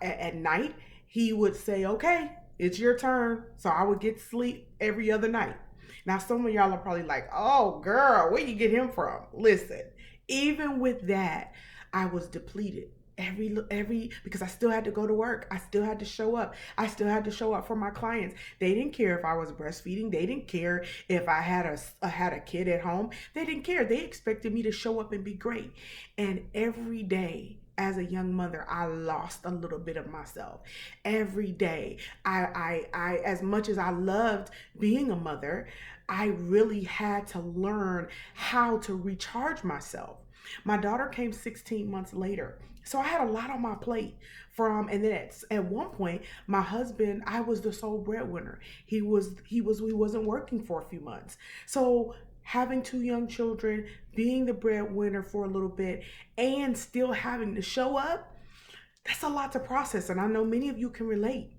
At night, he would say, okay, it's your turn. So I would get sleep every other night. Now, some of y'all are probably like, oh, girl, where you get him from? Listen, even with that, I was depleted. Because I still had to go to work. I still had to show up. I still had to show up for my clients. They didn't care if I was breastfeeding. They didn't care if I had a kid at home. They didn't care. They expected me to show up and be great. And every day, as a young mother, I lost a little bit of myself. Every day, I as much as I loved being a mother, I really had to learn how to recharge myself. My daughter came 16 months later. So I had a lot on my plate and then at one point, my husband, I was the sole breadwinner. We wasn't working for a few months. So having 2 young children, being the breadwinner for a little bit, and still having to show up, that's a lot to process. And I know many of you can relate.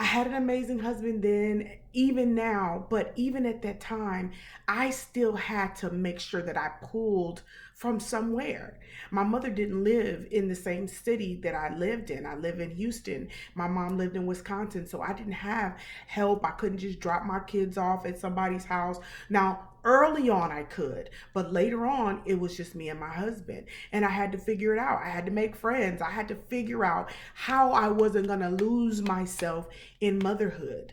I had an amazing husband then, even now, but even at that time, I still had to make sure that I pulled from somewhere. My mother didn't live in the same city that I lived in. I live in Houston. My mom lived in Wisconsin, so I didn't have help. I couldn't just drop my kids off at somebody's house. Now, early on I could, but later on it was just me and my husband, and I had to figure it out. I had to make friends. I had to figure out how I wasn't going to lose myself in motherhood.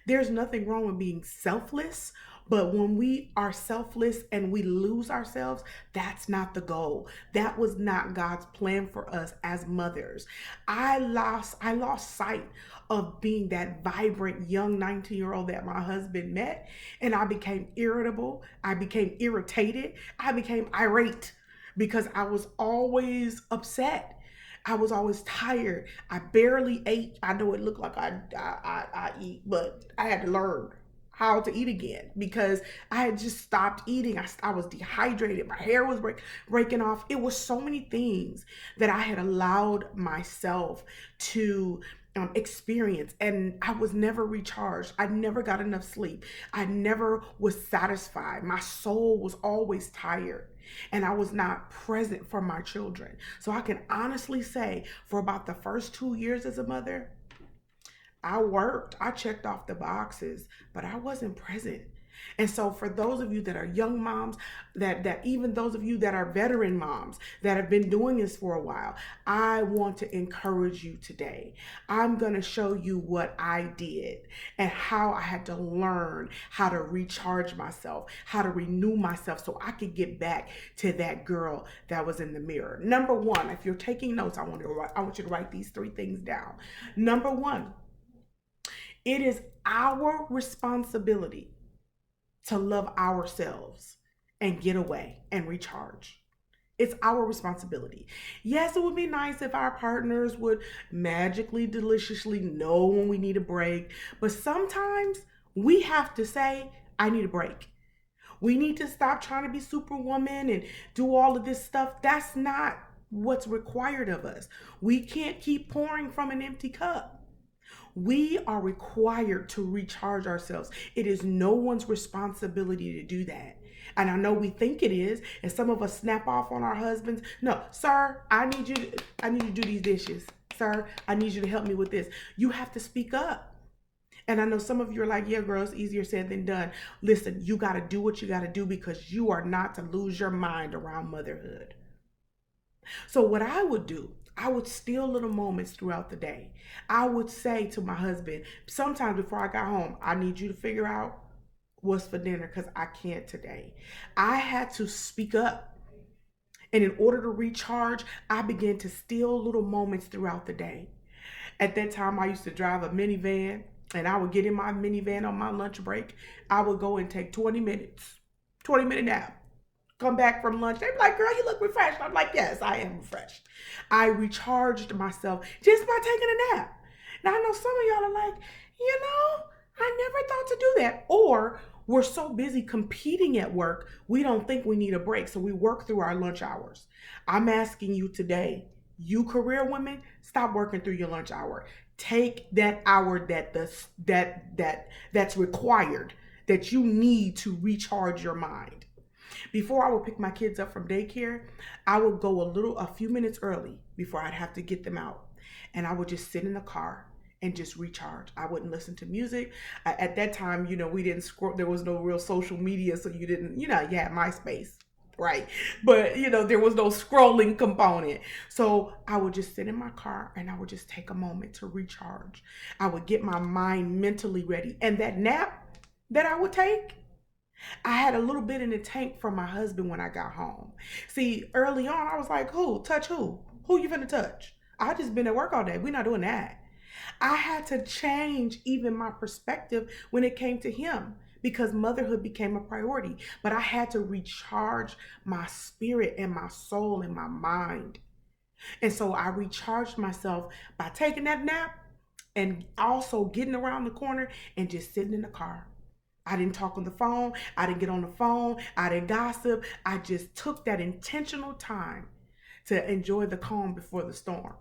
There's nothing wrong with being selfless, but when we are selfless and we lose ourselves, that's not the goal. That was not God's plan for us as mothers. I lost sight of being that vibrant young 19-year-old that my husband met, and I became irritable, I became irritated, I became irate because I was always upset. I was always tired. I barely ate. I know it looked like I eat, but I had to learn how to eat again because I had just stopped eating. I was dehydrated. My hair was breaking off. It was so many things that I had allowed myself to experience, and I was never recharged. I never got enough sleep. I never was satisfied. My soul was always tired, and I was not present for my children. So I can honestly say for about the first 2 years as a mother, I worked, I checked off the boxes, but I wasn't present. And so for those of you that are young moms, that even those of you that are veteran moms that have been doing this for a while, I want to encourage you today. I'm going to show you what I did and how I had to learn how to recharge myself, how to renew myself so I could get back to that girl that was in the mirror. Number one, if you're taking notes, I want you to write these 3 things down. Number one, it is our responsibility to love ourselves and get away and recharge. It's our responsibility. Yes, it would be nice if our partners would magically, deliciously know when we need a break, but sometimes we have to say, I need a break. We need to stop trying to be superwoman and do all of this stuff. That's not what's required of us. We can't keep pouring from an empty cup. We are required to recharge ourselves. It is no one's responsibility to do that. And I know we think it is, and some of us snap off on our husbands. No, sir, I need you to do these dishes. Sir, I need you to help me with this. You have to speak up. And I know some of you are like, yeah, girl, it's easier said than done. Listen, you got to do what you got to do because you are not to lose your mind around motherhood. So what I would do, I would steal little moments throughout the day. I would say to my husband, sometimes before I got home, I need you to figure out what's for dinner because I can't today. I had to speak up. And in order to recharge, I began to steal little moments throughout the day. At that time, I used to drive a minivan, and I would get in my minivan on my lunch break. I would go and take 20-minute nap. Come back from lunch, they'd be like, girl, you look refreshed. I'm like, yes, I am refreshed. I recharged myself just by taking a nap. Now, I know some of y'all are like, I never thought to do that. Or we're so busy competing at work, we don't think we need a break. So we work through our lunch hours. I'm asking you today, you career women, stop working through your lunch hour. Take that hour that's required, that you need to recharge your mind. Before I would pick my kids up from daycare, I would go a few minutes early before I'd have to get them out. And I would just sit in the car and just recharge. I wouldn't listen to music. At that time, we didn't scroll. There was no real social media. So you didn't, you had MySpace, right? But, there was no scrolling component. So I would just sit in my car and I would just take a moment to recharge. I would get my mind mentally ready. And that nap that I would take, I had a little bit in the tank from my husband when I got home. See, early on, I was like, who? Touch who? Who you finna touch? I just been at work all day. We're not doing that. I had to change even my perspective when it came to him because motherhood became a priority. But I had to recharge my spirit and my soul and my mind. And so I recharged myself by taking that nap and also getting around the corner and just sitting in the car. I didn't talk on the phone. I didn't get on the phone. I didn't gossip. I just took that intentional time to enjoy the calm before the storm.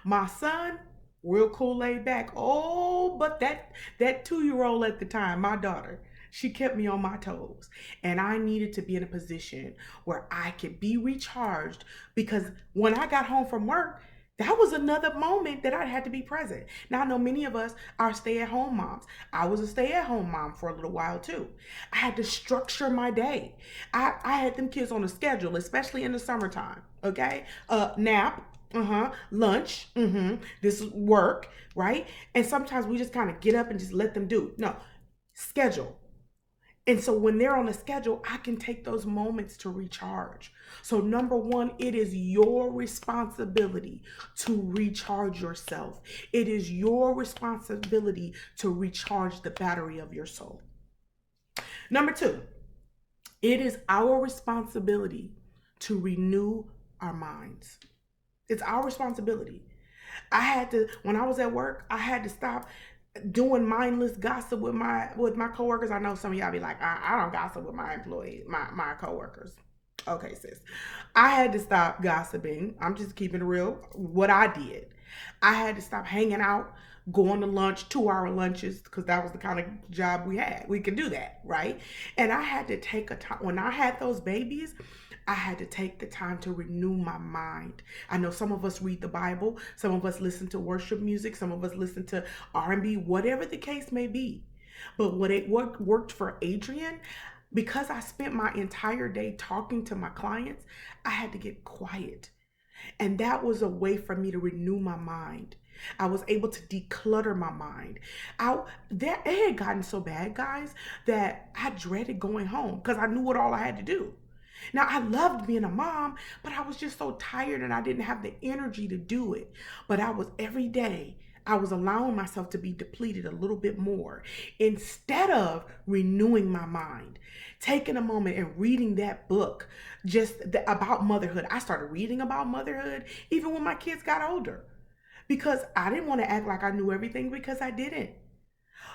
My son, real cool, laid back. Oh, but that 2 year old at the time, my daughter, she kept me on my toes, and I needed to be in a position where I could be recharged, because when I got home from work, that was another moment that I had to be present. Now, I know many of us are stay-at-home moms. I was a stay-at-home mom for a little while too. I had to structure my day. I had them kids on a schedule, especially in the summertime. Okay, nap, lunch, this is work, right? And sometimes we just kind of get up and just let them do it. No, schedule. And so when they're on a schedule, I can take those moments to recharge. So number one, it is your responsibility to recharge yourself. It is your responsibility to recharge the battery of your soul. Number two, it is our responsibility to renew our minds. It's our responsibility. I had to, when I was at work, I had to stop doing mindless gossip with my coworkers. I know some of y'all be like, I don't gossip with my employees, my coworkers. Okay, sis. I had to stop gossiping. I'm just keeping it real. What I did, I had to stop hanging out, going to lunch, 2 hour lunches, because that was the kind of job we had. We could do that, right? And I had to take a time when I had those babies. I had to take the time to renew my mind. I know some of us read the Bible, some of us listen to worship music, some of us listen to R&B, whatever the case may be. But what worked for Adrian, because I spent my entire day talking to my clients, I had to get quiet. And that was a way for me to renew my mind. I was able to declutter my mind. It had gotten so bad, guys, that I dreaded going home because I knew what all I had to do. Now, I loved being a mom, but I was just so tired and I didn't have the energy to do it. But every day, I was allowing myself to be depleted a little bit more instead of renewing my mind, taking a moment and reading that book about motherhood. I started reading about motherhood even when my kids got older, because I didn't want to act like I knew everything, because I didn't.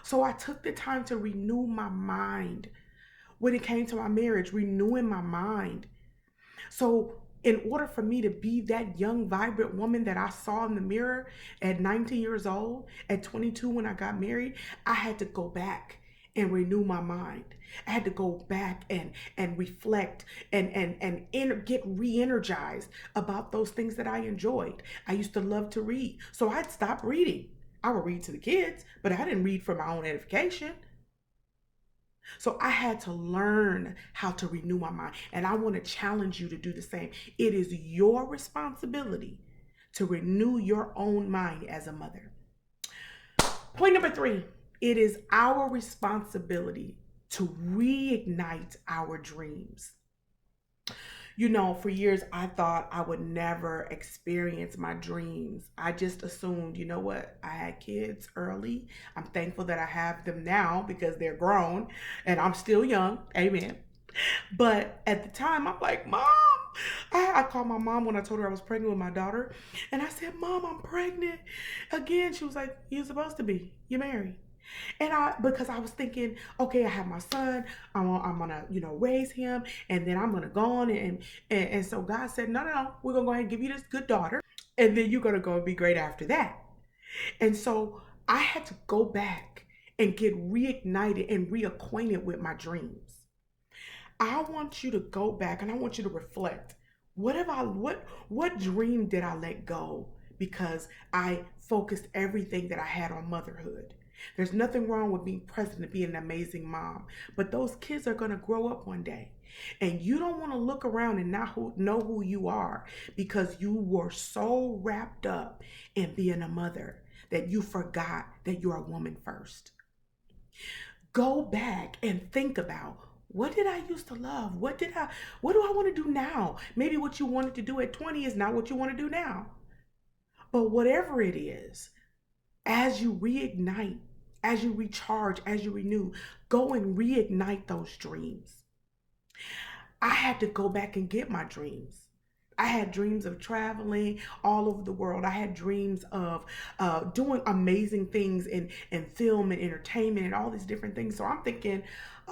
So I took the time to renew my mind. When it came to my marriage, renewing my mind. So in order for me to be that young, vibrant woman that I saw in the mirror at 19 years old, at 22 when I got married, I had to go back and renew my mind. I had to go back and reflect and get re-energized about those things that I enjoyed. I used to love to read, so I'd stop reading. I would read to the kids, but I didn't read for my own edification. So I had to learn how to renew my mind. And I want to challenge you to do the same. It is your responsibility to renew your own mind as a mother. Point number three, it is our responsibility to reignite our dreams. You know, for years, I thought I would never experience my dreams. I just assumed, you know what? I had kids early. I'm thankful that I have them now because they're grown and I'm still young. Amen. But at the time, I'm like, Mom. I called my mom when I told her I was pregnant with my daughter. And I said, Mom, I'm pregnant again. She was like, you're supposed to be. You're married. And because I was thinking, okay, I have my son, I'm gonna, raise him, and then I'm gonna go on and so God said, no, we're gonna go ahead and give you this good daughter, and then you're gonna go and be great after that. And so I had to go back and get reignited and reacquainted with my dreams. I want you to go back and I want you to reflect. What dream did I let go because I focused everything that I had on motherhood? There's nothing wrong with being present and being an amazing mom, but those kids are going to grow up one day. And you don't want to look around and not know who you are because you were so wrapped up in being a mother that you forgot that you're a woman first. Go back and think about, what did I used to love? What do I want to do now? Maybe what you wanted to do at 20 is not what you want to do now. But whatever it is, as you reignite, as you recharge, as you renew, go and reignite those dreams. I had to go back and get my dreams. I had dreams of traveling all over the world. I had dreams of doing amazing things in film and entertainment and all these different things. So I'm thinking,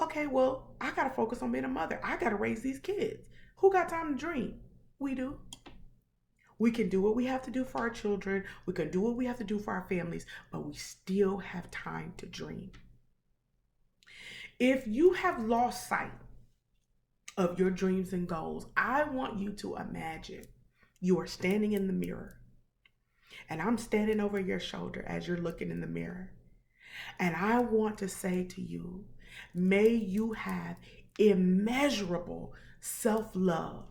okay, well, I got to focus on being a mother. I got to raise these kids. Who got time to dream? We do. We can do what we have to do for our children. We can do what we have to do for our families, but we still have time to dream. If you have lost sight of your dreams and goals, I want you to imagine you are standing in the mirror and I'm standing over your shoulder as you're looking in the mirror. And I want to say to you, may you have immeasurable self love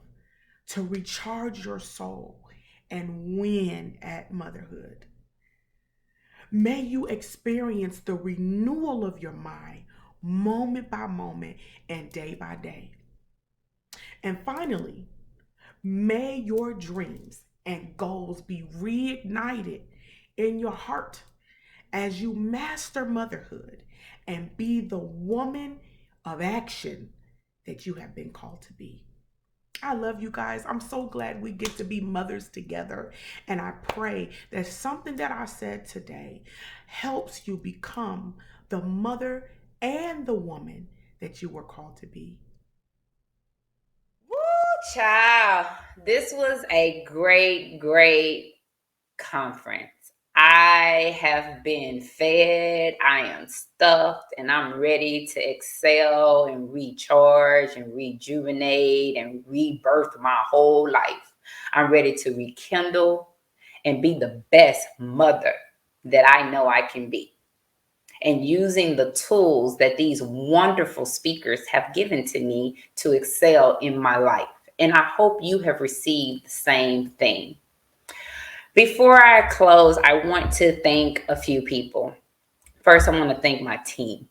to recharge your soul and win at motherhood. May you experience the renewal of your mind moment by moment and day by day. And finally, may your dreams and goals be reignited in your heart as you master motherhood and be the woman of action that you have been called to be. I love you guys. I'm so glad we get to be mothers together. And I pray that something that I said today helps you become the mother and the woman that you were called to be. Woo, child. This was a great conference. I have been fed, I am stuffed, and I'm ready to excel and recharge and rejuvenate and rebirth my whole life. I'm ready to rekindle and be the best mother that I know I can be. And using the tools that these wonderful speakers have given to me to excel in my life. And I hope you have received the same thing. Before I close, I want to thank a few people. First, I want to thank my team.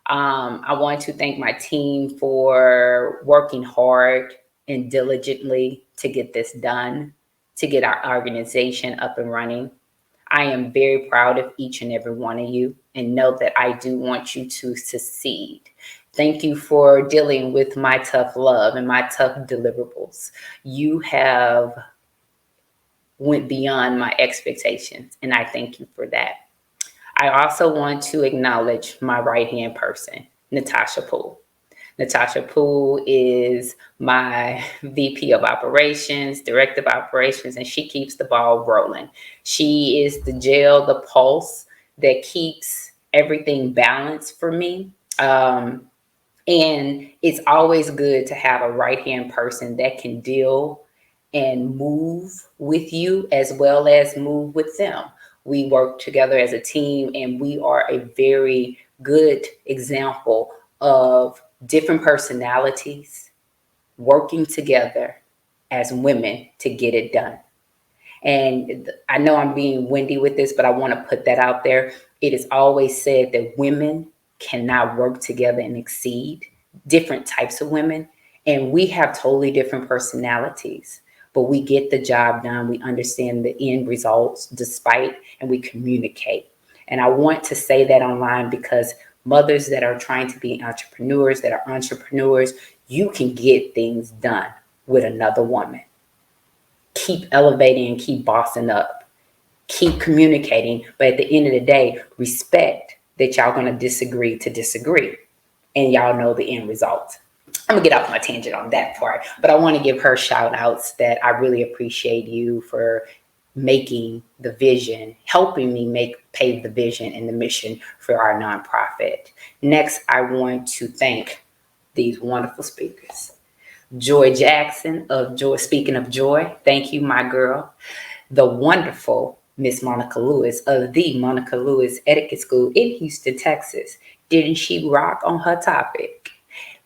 I want to thank my team for working hard and diligently to get this done, to get our organization up and running. I am very proud of each and every one of you and know that I do want you to succeed. Thank you for dealing with my tough love and my tough deliverables. You have went beyond my expectations, and I thank you for that. I also want to acknowledge my right-hand person, Natasha Poole. Natasha Poole is my VP of operations, director of operations, and she keeps the ball rolling. She is the gel, the pulse that keeps everything balanced for me. And it's always good to have a right-hand person that can deal and move with you as well as move with them. We work together as a team, and we are a very good example of different personalities working together as women to get it done. And I know I'm being windy with this, but I want to put that out there. It is always said that women cannot work together and exceed, different types of women. And we have totally different personalities, but we get the job done. We understand the end results despite, and we communicate. And I want to say that online because mothers that are trying to be entrepreneurs, you can get things done with another woman. Keep elevating and keep bossing up. Keep communicating, but at the end of the day, respect that y'all gonna disagree to disagree, and y'all know the end result. I'm gonna get off my tangent on that part, but I want to give her shout outs that I really appreciate you for making the vision, helping me pave the vision and the mission for our nonprofit. Next, I want to thank these wonderful speakers. Joy Jackson of Joy, speaking of joy, thank you, my girl. The wonderful Miss Monica Lewis of the Monica Lewis Etiquette School in Houston, Texas. Didn't she rock on her topic?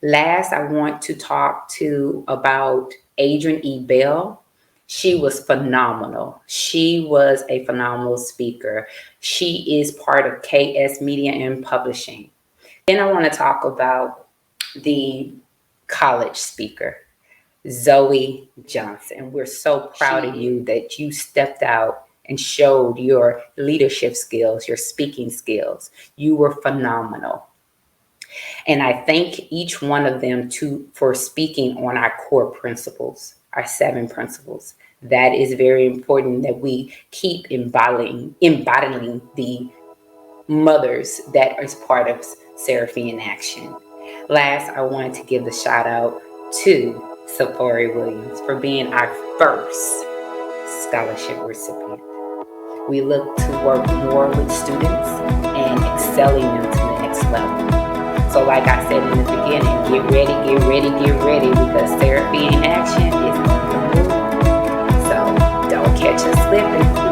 Last, I want to talk to about Adrienne E. Bell. She was phenomenal. She was a phenomenal speaker. She is part of KS Media and Publishing. Then I want to talk about the college speaker, Zoe Johnson. We're so proud of you that you stepped out and showed your leadership skills, your speaking skills. You were phenomenal. And I thank each one of them for speaking on our core principles, our 7 principles. That is very important that we keep embodying the mothers that is part of Seraphi in Action. Last, I wanted to give the shout out to Sapori Williams for being our first scholarship recipient. We look to work more with students and excelling them to the next level. So like I said in the beginning, get ready, get ready, get ready, because Seraphi in Action is on the move. So don't catch us slipping.